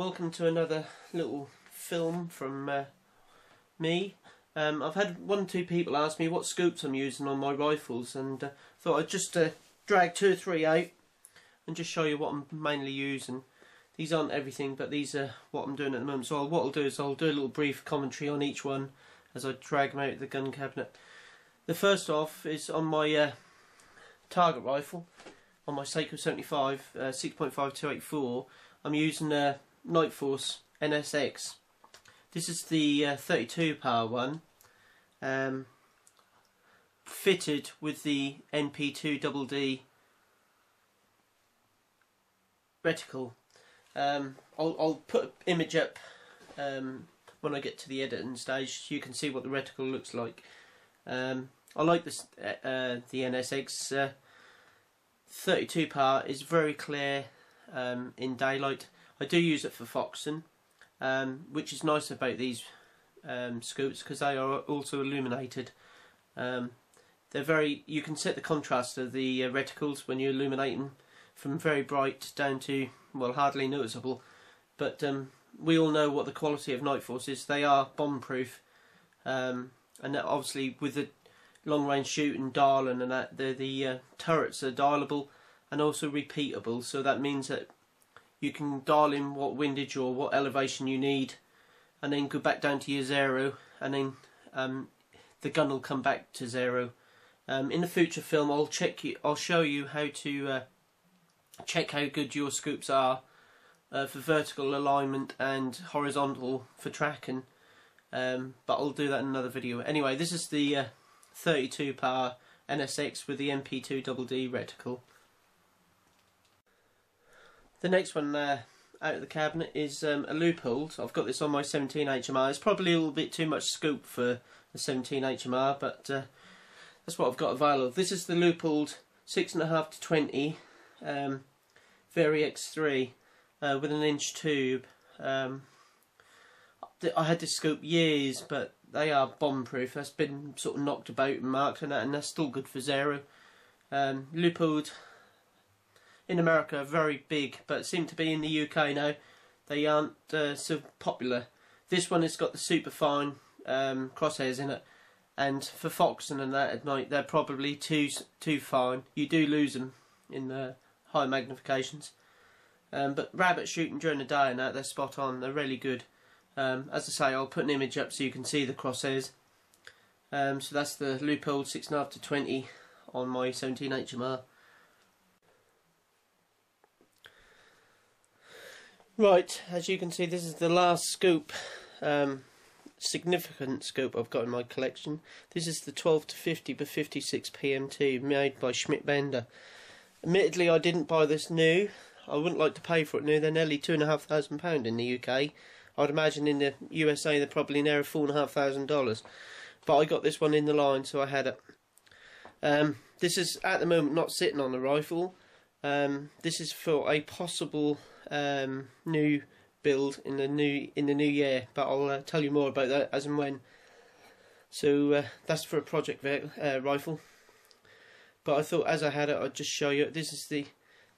welcome to another little film from me. I've had one or two people ask me what scoops I'm using on my rifles, and thought I'd just drag 2 or 3 out and just show you what I'm mainly using. These aren't everything, but these are what I'm doing at the moment. So what I'll do is I'll do a little brief commentary on each one as I drag them out of the gun cabinet. The first off is on my target rifle, on my Seiko 75 6.5284. I'm using a Nightforce NSX. This is the 32 power one, fitted with the NP2DD reticle. I'll put an image up when I get to the editing stage so you can see what the reticle looks like. I like this the NSX 32 power is very clear in daylight. I do use it for foxing, which is nice about these scopes because they are also illuminated. They're very. You can set the contrast of the reticles when you're illuminating from very bright down to, well, hardly noticeable. But we all know what the quality of Nightforce is. They are bomb-proof, and obviously with the long-range shooting, dialing and that, the turrets are dialable and also repeatable. So that means that you can dial in what windage or what elevation you need, and then go back down to your zero, and then the gun will come back to zero. In the future film, I'll show you how to check how good your scoops are for vertical alignment and horizontal for tracking. But I'll do that in another video. Anyway, this is the 32 power NSX with the NP2DD reticle. The next one out of the cabinet is a Leupold. I've got this on my 17 HMR. It's probably a little bit too much scoop for the 17 HMR, but that's what I've got available. This is the Leupold 6.5 to 20 Vari X3 with an inch tube. I had this scope years, but they are bomb-proof. That's been sort of knocked about and marked and that, and that's still good for zero. Leupold in America are very big, but seem to be in the UK now. They aren't so popular. This one has got the super fine crosshairs in it, and for foxing and that at night, they're probably too fine. You do lose them in the high magnifications. But rabbit shooting during the day and that, they're spot on. They're really good. As I say, I'll put an image up so you can see the crosshairs. So that's the Leupold 6.5 to 20 on my 17 HMR. Right, as you can see, this is the last scoop, significant scoop I've got in my collection. This is the 12 to 50 by 56 PM2 made by Schmidt and Bender. Admittedly, I didn't buy this new. I wouldn't like to pay for it new. They're nearly £2,500 in the UK. I'd imagine in the USA they're probably near $4,500. But I got this one in the line, so I had it. This is at the moment not sitting on the rifle. This is for a possible new build in the new year, but I'll tell you more about that as and when. So that's for a project rifle. But I thought, as I had it, I'd just show you. This is the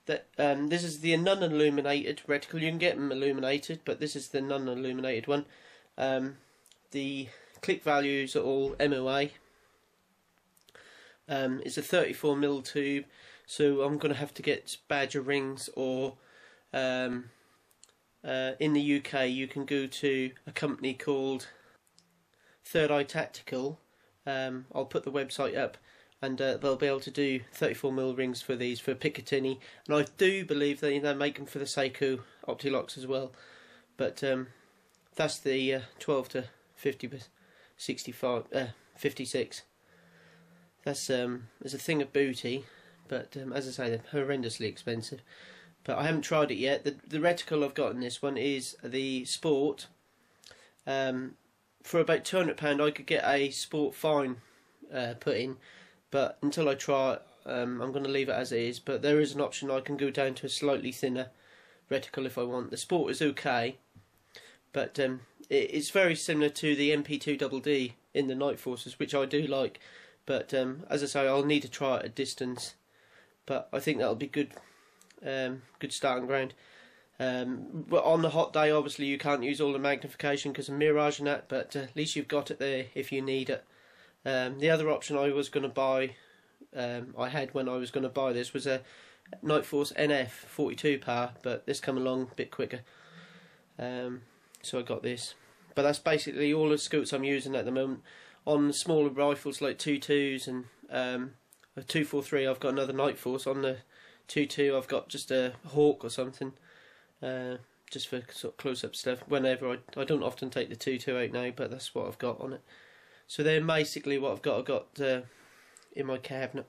non-illuminated reticle. You can get them illuminated, but this is the non-illuminated one. The click values are all MOA. It's a 34mm tube, so I'm going to have to get badger rings, or in the UK you can go to a company called Third Eye Tactical. I'll put the website up, and they'll be able to do 34mm rings for these for Picatinny, and I do believe they make them for the Seiko Optilocks as well. But that's the 12 to 50 by 56. That's it's a thing of booty, but as I say, they're horrendously expensive. But I haven't tried it yet. The reticle I've got in this one is the Sport. For about £200 I could get a Sport Fine put in, but until I try it, I'm going to leave it as it is. But there is an option I can go down to a slightly thinner reticle if I want. The Sport is okay, but it's very similar to the NP2DD in the Nightforces, which I do like. But as I say, I'll need to try it at distance. But I think that'll be good. Good starting ground. But on the hot day, obviously you can't use all the magnification because of mirage and that, but at least you've got it there if you need it. The other option I was going to buy, I had when I was going to buy this, was a Nightforce NF 42 power, but this come along a bit quicker, so I got this. But that's basically all the scoots I'm using at the moment. On smaller rifles like 2.2s and a 2.43, I've got another Nightforce. On the 2.2, I've got just a Hawk or something, just for sort of close-up stuff. Whenever I don't often take the 2.2 out now, but that's what I've got on it. So they're basically what I've got in my cabinet.